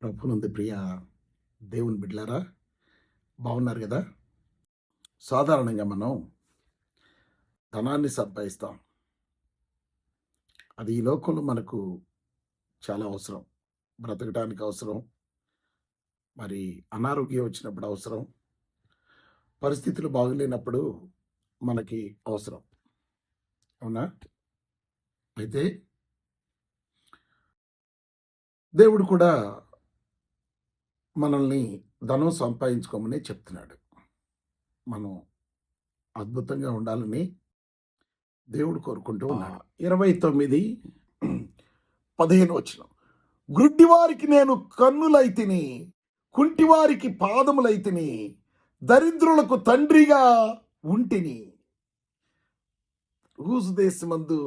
ప్రభునందు ప్రియ దేవుని బిడ్డలారా, బాగున్నారు కదా? సాధారణంగా మనం ధనాన్ని సంపాదిస్తాం. అది ఈ లోకంలో మనకు చాలా అవసరం. బ్రతకడానికి అవసరం. మరి అనారోగ్యం వచ్చినప్పుడు అవసరం. పరిస్థితులు బాగలేనప్పుడు మనకి అవసరం. అవునా? అయితే దేవుడు కూడా మనల్ని ధనం సంపాదించుకోమని చెప్తున్నాడు. మనం అద్భుతంగా ఉండాలని దేవుడు కోరుకుంటూ ఉన్నాడు. 29:15 వచనం. గ్రుడ్డివారికి నేను కన్నులైతిని, కుంటివారికి పాదములైతిని, దరిద్రులకు తండ్రిగా ఉంటిని. రూసు దేశమందు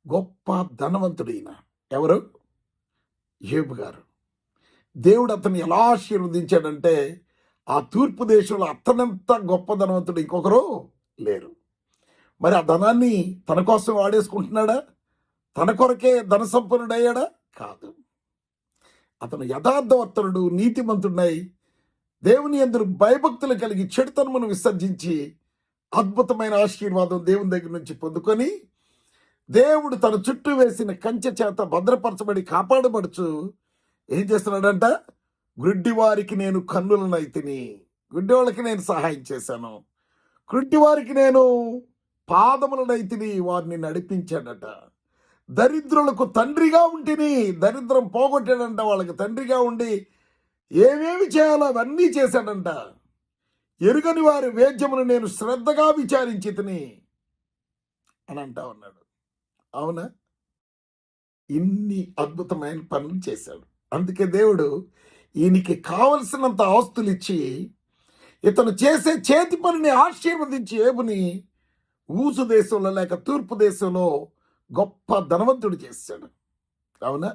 గొప్ప ధనవంతుడైన ఎవరు? యోబు గారు. దేవుడు అతన్ని ఎలా ఆశీర్వదించాడంటే, ఆ తూర్పు దేశంలో అతనంత గొప్ప ధనవంతుడు ఇంకొకరు లేరు. మరి ఆ ధనాన్ని తన కోసం వాడేసుకుంటున్నాడా? తన కొరకే ధన సంపన్నుడయ్యాడా? కాదు. అతను యథార్థవర్తనుడు, నీతిమంతుడై దేవుని యందు భయభక్తులు కలిగి చెడుతనమును విసర్జించి అద్భుతమైన ఆశీర్వాదం దేవుని దగ్గర నుంచి పొందుకొని, దేవుడు తన చుట్టూ వేసిన కంచె చేత భద్రపరచబడి కాపాడబడుచు ఏం చేస్తున్నాడంట? గుడ్డివారికి నేను కన్నులనైతిని, గుడ్డి వాళ్ళకి నేను సహాయం చేశాను, గుడ్డివారికి నేను పాదములనైతిని, వారిని నడిపించాడట. దరిద్రులకు తండ్రిగా ఉంటిని, దరిద్రం పోగొట్టాడంట. వాళ్ళకి తండ్రిగా ఉండి ఏమేమి చేయాలో అవన్నీ చేశాడంట. ఎరుగని వారి వేద్యమును నేను శ్రద్ధగా విచారించి తిని అని అంటా ఉన్నాడు. అవునా? ఇన్ని అద్భుతమైన పనులు చేశాడు. అందుకే దేవుడు ఈయనకి కావలసినంత ఆస్తులు ఇచ్చి ఇతను చేసే చేతి పనిని ఆశీర్వదించి ఏబుని ఊసు దేశంలో లేక తూర్పు దేశంలో గొప్ప ధనవంతుడు చేశాడు. అవునా?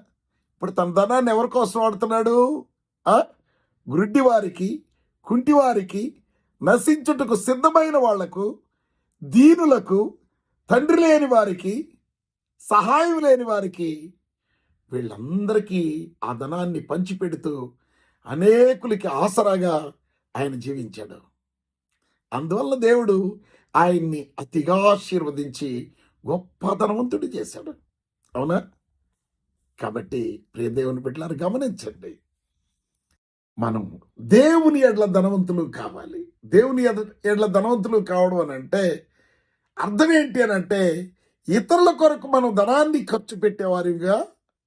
ఇప్పుడు తన ధనాన్ని ఎవరి కోసం వాడుతున్నాడు? గుడ్డివారికి, కుంటివారికి, నశించుటకు సిద్ధమైన వాళ్లకు, దీనులకు, తండ్రి లేని వారికి, సహాయం లేని వారికి, వీళ్ళందరికీ ఆ ధనాన్ని పంచిపెడుతూ అనేకులకి ఆసరాగా ఆయన జీవించాడు. అందువల్ల దేవుడు ఆయన్ని అతిగా ఆశీర్వదించి గొప్ప ధనవంతుడు చేశాడు. అవునా? కాబట్టి ప్రియ దేవుని బిడ్డలారు గమనించండి, మనం దేవుని ఎడ్ల ధనవంతులు కావాలి. దేవుని ఎడ్ల ధనవంతులు కావడం అని అంటే అర్థం ఏంటి అని అంటే, ఇతరుల కొరకు మనం ధనాన్ని ఖర్చు పెట్టేవారిగా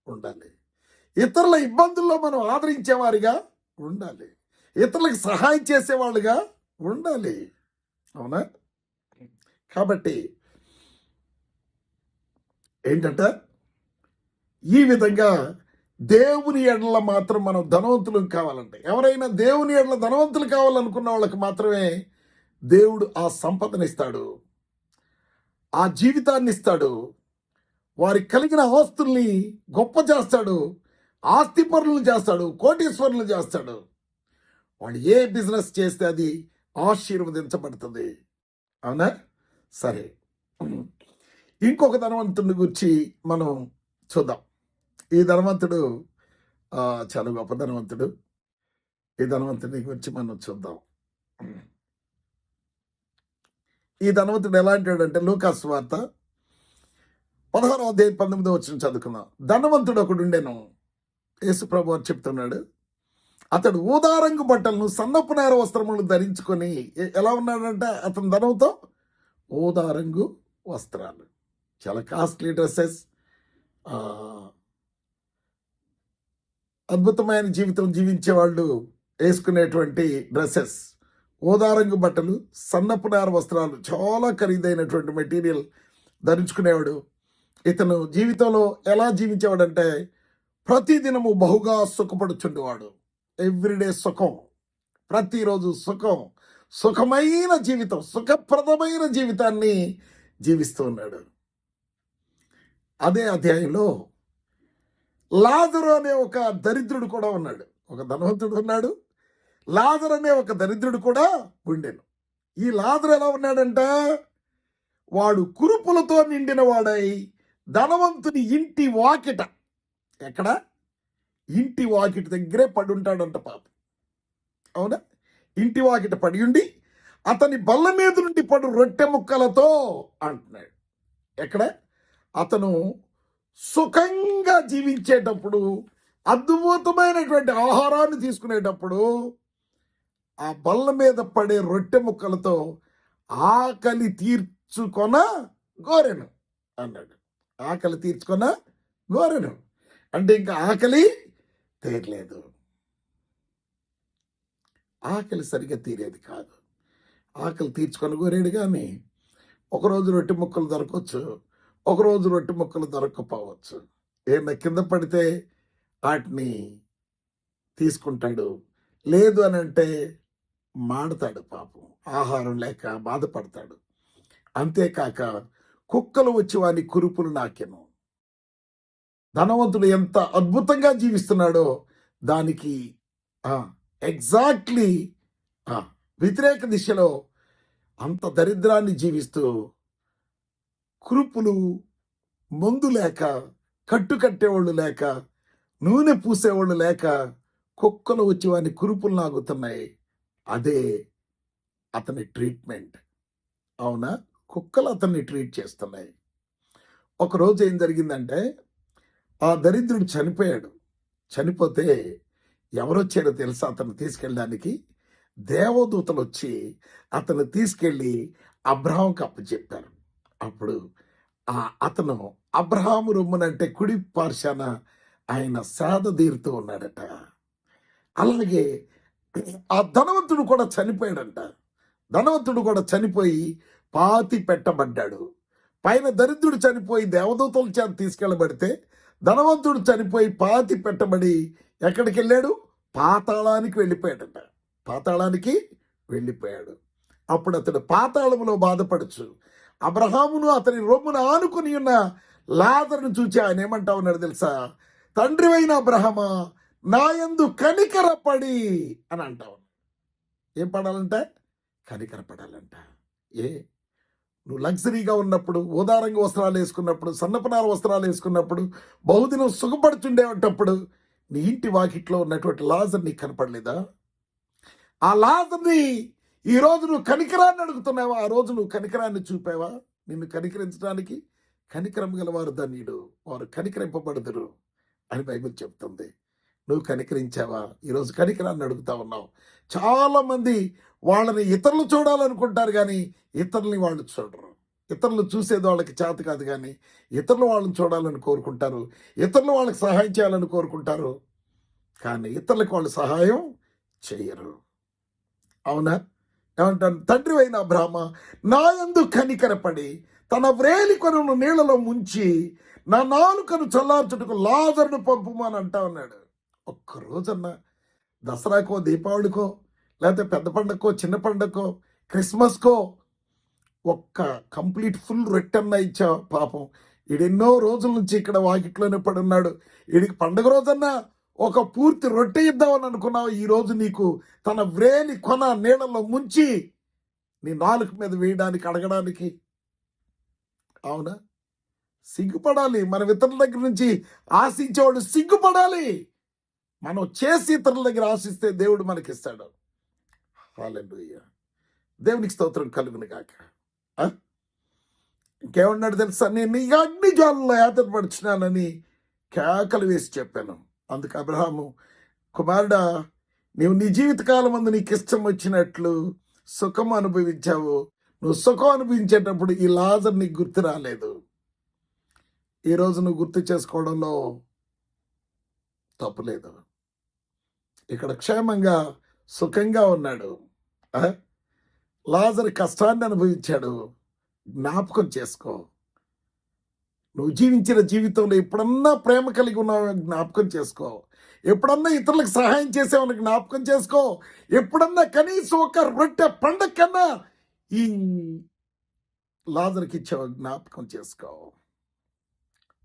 ఉండాలి. ఇతరుల ఇబ్బందుల్లో మనం ఆదరించేవారిగా ఉండాలి. ఇతరులకు సహాయం చేసేవాళ్ళుగా ఉండాలి. అవునా? కాబట్టి ఏంటంట, ఈ విధంగా దేవుని ఎడల మాత్రం మనం ధనవంతులు కావాలంటే, ఎవరైనా దేవుని ఎడల ధనవంతులు కావాలనుకున్న వాళ్ళకి మాత్రమే దేవుడు ఆ సంపదనిస్తాడు, ఆ జీవితాన్ని ఇస్తాడు, వారికి కలిగిన ఆస్తుల్ని గొప్ప చేస్తాడు, ఆస్తిపరులను చేస్తాడు, కోటీశ్వరులు చేస్తాడు. వాళ్ళు ఏ బిజినెస్ చేస్తే అది ఆశీర్వదించబడుతుంది. అవునా? సరే, ఇంకొక ధనవంతుడిని గురించి మనం చూద్దాం. ఈ ధనవంతుడు చాలా గొప్ప ధనవంతుడు. ఈ ధనవంతుడి గురించి మనం చూద్దాం. ఈ ధనవంతుడు ఎలా అంటాడంటే, లూకాసు సువార్త 16:19 చదువుకుందాం. ధనవంతుడు ఒకడు ఉండెను. యేసు ప్రభు వారు చెప్తున్నాడు, అతడు ఊదారంగు బట్టలను, సన్నపు నేర వస్త్రములను ధరించుకొని ఎలా ఉన్నాడంటే, అతని ధనంతో ఊదారంగు వస్త్రాలు, చాలా కాస్ట్లీ డ్రెస్సెస్, అద్భుతమైన జీవితం జీవించేవాళ్ళు వేసుకునేటువంటి డ్రెస్సెస్, ఓదారంగు బట్టలు, సన్నపు నార వస్త్రాలు, చాలా ఖరీదైనటువంటి మెటీరియల్ ధరించుకునేవాడు. ఇతను జీవితంలో ఎలా జీవించేవాడంటే, ప్రతిదినము బహుగా సుఖపడుచుండేవాడు. ఎవ్రీడే సుఖం, ప్రతిరోజు సుఖం, సుఖమైన జీవితం, సుఖప్రదమైన జీవితాన్ని జీవిస్తూ ఉన్నాడు. అదే అధ్యాయంలో లాజరు అనే ఒక దరిద్రుడు కూడా ఉన్నాడు. ఒక ధనవంతుడు ఉన్నాడు, లాజరు అనే ఒక దరిద్రుడు కూడా ఉండెను. ఈ లాజరు ఎలా ఉన్నాడంట, వాడు కురుపులతో నిండిన వాడై ధనవంతుని ఇంటి వాకిట, ఎక్కడ? ఇంటి వాకిటి దగ్గరే పడి ఉంటాడంట పాపం. అవునా? ఇంటి వాకిట పడి ఉండి అతని బల్ల మీద నుండి పడు రొట్టె ముక్కలతో అంటున్నాడు. ఎక్కడ? అతను సుఖంగా జీవించేటప్పుడు, అద్భుతమైనటువంటి ఆహారాన్ని తీసుకునేటప్పుడు ఆ బల్ల మీద పడే రొట్టె ముక్కలతో ఆకలి తీర్చుకొన గోరెను అన్నాడు. ఆకలి తీర్చుకొన గోరెను అంటే ఇంకా ఆకలి తీరలేదు. ఆకలి సరిగ్గా తీరేది కాదు. ఆకలి తీర్చుకొని కోరాడు కానీ ఒకరోజు రొట్టె ముక్కలు దొరకవచ్చు, ఒకరోజు రొట్టె ముక్కలు దొరకకపోవచ్చు. ఏమైనా కింద పడితే వాటిని తీసుకుంటాడు, లేదు అని అంటే మాడతాడు పాపం, ఆహారం లేక బాధపడతాడు. అంతేకాక కుక్కలు వచ్చి వాని కురుపులు నాకెను. ధనవంతుడు ఎంత అద్భుతంగా జీవిస్తున్నాడో దానికి ఎగ్జాక్ట్లీ వ్యతిరేక దిశలో అంత దరిద్రాన్ని జీవిస్తూ కురుపులు, మందు లేక, కట్టు కట్టేవాళ్ళు లేక, నూనె పూసేవాళ్ళు లేక కుక్కలు వచ్చి వాని కురుపులు నాగుతున్నాయి. అదే అతని ట్రీట్మెంట్. అవునా? కుక్కలు అతన్ని ట్రీట్ చేస్తున్నాయి. ఒకరోజు ఏం జరిగిందంటే ఆ దరిద్రుడు చనిపోయాడు. చనిపోతే ఎవరొచ్చారో తెలుసా? అతను తీసుకెళ్ళడానికి దేవదూతలు వచ్చి అతను తీసుకెళ్ళి అబ్రహాంకి అప్పచెప్పారు. అప్పుడు అతను అబ్రహాము రొమ్మునంటే కుడి పార్శాన ఆయన సేద తీరుతూ ఉన్నాడట. అలాగే ఆ ధనవంతుడు కూడా చనిపోయాడంట. ధనవంతుడు కూడా చనిపోయి పాతి పెట్టబడ్డాడు. పైన దరిద్రుడు చనిపోయి దేవదూతల చేత తీసుకెళ్ళబడితే ధనవంతుడు చనిపోయి పాతి పెట్టబడి ఎక్కడికి వెళ్ళాడు? పాతాళానికి వెళ్ళిపోయాడట. పాతాళానికి వెళ్ళిపోయాడు. అప్పుడు అతడు పాతాళములో బాధపడచ్చు అబ్రహామును అతని రొమ్మును ఆనుకుని ఉన్న లాజరును చూచి ఆయన ఏమంటా ఉన్నాడు తెలుసా? తండ్రివైన అబ్రహమా, నా యందు కనికరపడి అని అంటా ఉన్నాడు. ఏం పడాలంట? కనికరపడాలంట. నువ్వు లగ్జరీగా ఉన్నప్పుడు, ఉదారంగా వస్త్రాలు వేసుకున్నప్పుడు, సన్నపనార వస్త్రాలు వేసుకున్నప్పుడు, బహుదినం సుఖపడుచుండేటప్పుడు నీ ఇంటి వాకిట్లో ఉన్నటువంటి లాజర్ నీకు కనపడలేదా? ఆ లాజర్ని ఈరోజు నువ్వు కనికరాన్ని అడుగుతున్నావా? ఆ రోజు నువ్వు కనికరాన్ని చూపావా? నిన్ను కనికరించడానికి కనికరం గలవారు ధన్యుడు, వారు కనికరింపబడదురు అని బైబిల్ చెప్తుంది. నువ్వు కనికరించావా? ఈరోజు కనికరాన్ని అడుగుతా ఉన్నావు. చాలామంది వాళ్ళని ఇతరులు చూడాలనుకుంటారు కానీ ఇతరులని వాళ్ళు చూడరు. ఇతరులు చూసేది వాళ్ళకి చేత కాదు కానీ ఇతరులు వాళ్ళని చూడాలని కోరుకుంటారు, ఇతరులు వాళ్ళకి సహాయం చేయాలని కోరుకుంటారు కానీ ఇతరులకు వాళ్ళు సహాయం చేయరు. అవునా? ఏమంటాను? తండ్రి అయిన అబ్రహామా, నా యందు కనికరపడి తన వ్రేలి కొనను నీళ్లలో ముంచి నా నాలుకను చల్లార్చుటకు లాజరును పంపుమని అంటా ఉన్నాడు. ఒక్కరోజన్నా దసరాకో, దీపావళికో, లేకపోతే పెద్ద పండగకో, చిన్న పండగకో, క్రిస్మస్కో ఒక్క కంప్లీట్ ఫుల్ రొట్టెన్నా ఇచ్చా పాపం. ఈడెన్నో రోజుల నుంచి ఇక్కడ వాకిట్లోనే పడున్నాడు. ఈడికి పండగ రోజన్నా ఒక పూర్తి రొట్టె ఇద్దామని అనుకున్నావు. ఈరోజు నీకు తన వ్రేలి కొన నీళ్ళలో ముంచి నీ నాలుక మీద వేయడానికి, అడగడానికి. అవునా? సిగ్గుపడాలి. మన ఇతరుల దగ్గర నుంచి ఆశించేవాడు సిగ్గుపడాలి. మనం చేసి ఇతరుల దగ్గర ఆశిస్తే దేవుడు మనకిస్తాడు. హల్లెలూయా. దేవునికి స్తోత్రం కలుగును గాక. ఇంకేమన్నాడు తెలుసా? నేను ఈ అగ్ని జ్వాలలో యాతన పడుచున్నానని కేకలు వేసి చెప్పాను. అందుకు అబ్రహాము, కుమారుడా, నీవు నీ జీవితకాలం మందు నీకు ఇష్టం వచ్చినట్లు సుఖం అనుభవించావు. నువ్వు సుఖం అనుభవించేటప్పుడు ఈ లాజర్ నీకు గుర్తు రాలేదు. ఈరోజు నువ్వు గుర్తు చేసుకోవడంలో తప్పులేదు. ఇక్కడ క్షేమంగా సుఖంగా ఉన్నాడు. లాజర్ కష్టాన్ని అనుభవించాడు. జ్ఞాపకం చేసుకో. నువ్వు జీవించిన జీవితంలో ఎప్పుడన్నా ప్రేమ కలిగి ఉన్నావు జ్ఞాపకం చేసుకో. ఎప్పుడన్నా ఇతరులకు సహాయం చేసావని జ్ఞాపకం చేసుకో. ఎప్పుడన్నా కనీసం ఒక రొట్టె పండగ కన్నా ఈ లాజర్కి ఇచ్చావు జ్ఞాపకం చేసుకో.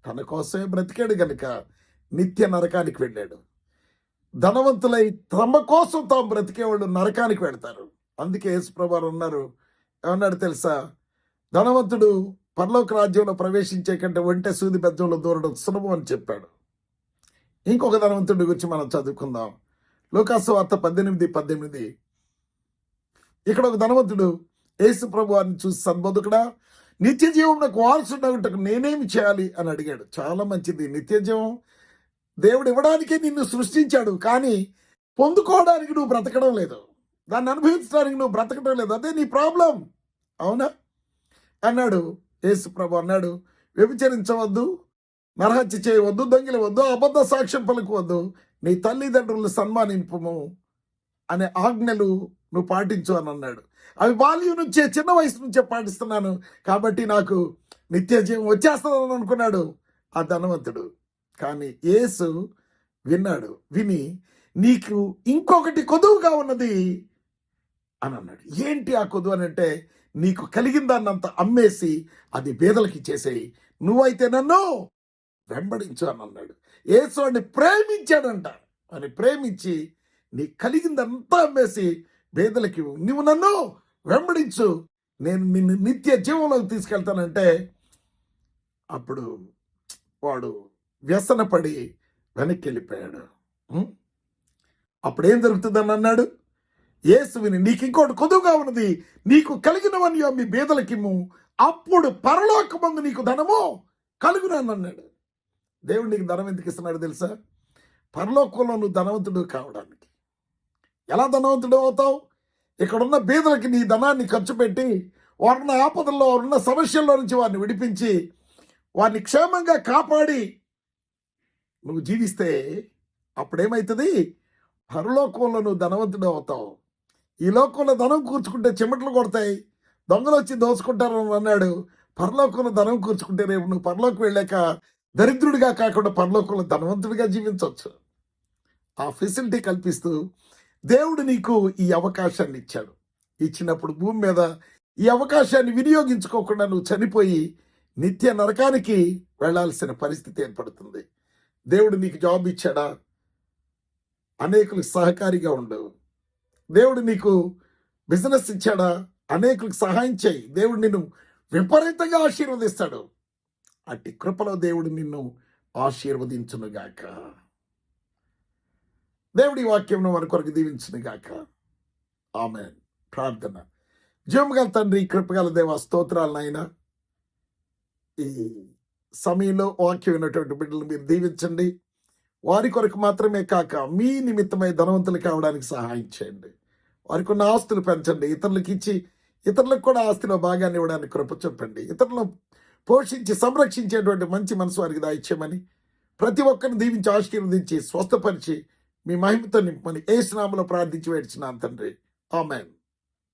తన కోసమే బ్రతికాడు గనుక నిత్య నరకానికి వెళ్ళాడు. ధనవంతులై తమ కోసం తాము బ్రతికేవాళ్ళు నరకానికి వెళ్తారు. అందుకే యేసుప్రభువారు ఏమన్నాడు తెలుసా? ధనవంతుడు పరలోక రాజ్యంలో ప్రవేశించే కంటే ఒంటె సూది బెజ్జంలో దూరడం సులభం అని చెప్పాడు. ఇంకొక ధనవంతుడి గురించి మనం చదువుకుందాం. లూకాసు వార్త 18:18. ఇక్కడ ఒక ధనవంతుడు యేసు ప్రభు వారిని చూసి, సద్బోధకుడా, నిత్య జీవమునకు వారసుడగుటకు నేనేమి చేయాలి అని అడిగాడు. చాలా మంచిది. నిత్య జీవం దేవుడు ఇవ్వడానికే నిన్ను సృష్టించాడు, కానీ పొందుకోవడానికి నువ్వు బ్రతకడం లేదు, దాన్ని అనుభవించడానికి నువ్వు బ్రతకడం లేదు. అదే నీ ప్రాబ్లం, అవునా అన్నాడు. యేసు ప్రభు అన్నాడు, వ్యభిచరించవద్దు, నరహత్య చేయవద్దు, దొంగిలవద్దు, అబద్ధ సాక్ష్యం పలుకోవద్దు, నీ తల్లిదండ్రులను సన్మానింపుము అనే ఆజ్ఞలు నువ్వు పాటించు అని అన్నాడు. అవి బాల్యం నుంచే, చిన్న వయసు నుంచే పాటిస్తున్నాను, కాబట్టి నాకు నిత్య జీవం వచ్చేస్తుందని అనుకున్నాడు ఆ ధనవంతుడు. కానీ యేసు విన్నాడు. విని, నీకు ఇంకొకటి కొదువుగా ఉన్నది అని అన్నాడు. ఏంటి ఆ కొదువు అని అంటే, నీకు కలిగిన దాన్నంతా అమ్మేసి అది బేదలకి ఇచ్చేసేయి, నువ్వైతే నన్ను వెంబడించు అని అన్నాడు. యేసు అని ప్రేమించాడంట. అని ప్రేమించి, నీ కలిగిందంతా అమ్మేసి బేదలకి ఇవ్వు, నువ్వు నన్ను వెంబడించు, నేను నిన్ను నిత్య జీవంలోకి తీసుకెళ్తానంటే, అప్పుడు వాడు వ్యసనపడి వెనక్కి వెళ్ళిపోయాడు. అప్పుడు ఏం జరుగుతుందని అన్నాడు. యేసు విని, నీకు ఇంకోటి కొదువుగా ఉన్నది, నీకు కలిగినవన్నీ అమ్మి బేదలకిమ్ము, అప్పుడు పరలోకమందు నీకు ధనము కలుగునని అన్నాడు. దేవుడు నీకు ధనం ఎందుకు ఇస్తున్నాడు తెలుసా? పరలోకంలో నువ్వు ధనవంతుడు కావడానికి. ఎలా ధనవంతుడు అవుతావు? ఇక్కడున్న బీదలకి నీ ధనాన్ని ఖర్చు పెట్టి, వారున్న ఆపదల్లో, వారున్న సమస్యల్లో నుంచి వారిని విడిపించి, వారిని క్షేమంగా కాపాడి నువ్వు జీవిస్తే అప్పుడేమవుతుంది? పరలోకంలో నువ్వు ధనవంతుడు అవుతావు. ఈ లోకంలో ధనం కూర్చుకుంటే చెమటలు కొడతాయి, దొంగలు వచ్చి దోచుకుంటారు అని అన్నాడు. పరలోకంలో ధనం కూర్చుకుంటే రేపు నువ్వు పరలోకం వెళ్ళాక దరిద్రుడిగా కాకుండా పరలోకంలో ధనవంతుడిగా జీవించవచ్చు. ఆ ఫెసిలిటీ కల్పిస్తూ దేవుడు నీకు ఈ అవకాశాన్ని ఇచ్చాడు. ఇచ్చినప్పుడు భూమి మీద ఈ అవకాశాన్ని వినియోగించుకోకుండా నువ్వు చనిపోయి నిత్య నరకానికి వెళ్లాల్సిన పరిస్థితి ఏర్పడుతుంది. దేవుడు నీకు జాబ్ ఇచ్చాడా? అనేకులకు సహకారిగా ఉండు. దేవుడు నీకు బిజినెస్ ఇచ్చాడా? అనేకులకు సహాయం చేయి. దేవుడు నిన్ను విపరీతంగా ఆశీర్వదిస్తాడు. అట్టి కృపలో దేవుడు నిన్ను ఆశీర్వదించునుగాక. దేవుడి వాక్యం మన కొరకు దీవించునుగాక. ఆమేన్. ప్రార్థన. జీవముగల తండ్రి, కృపగల దేవ, స్తోత్రాలు నాయనా. ఈ సమయంలో వాక్యం విన్నటువంటి బిడ్డలు మీరు దీవించండి. వారి కొరకు మాత్రమే కాక మీ నిమిత్తమై ధనవంతులు కావడానికి సహాయం చేయండి. వారికి ఉన్న ఆస్తులు పెంచండి, ఇతరులకు ఇచ్చి ఇతరులకు కూడా ఆస్తిలో భాగాన్ని ఇవ్వడానికి కృప చెప్పండి. ఇతరులను పోషించి సంరక్షించేటువంటి మంచి మనసు వారికి దాయిచ్చేయమని, ప్రతి ఒక్కరిని దీవించి ఆశీర్వదించి స్వస్థపరిచి మీ మహిమతో నింపమని యేసు నామములో ప్రార్థించి వేడుచున్నాను తండ్రి. ఆమేన్.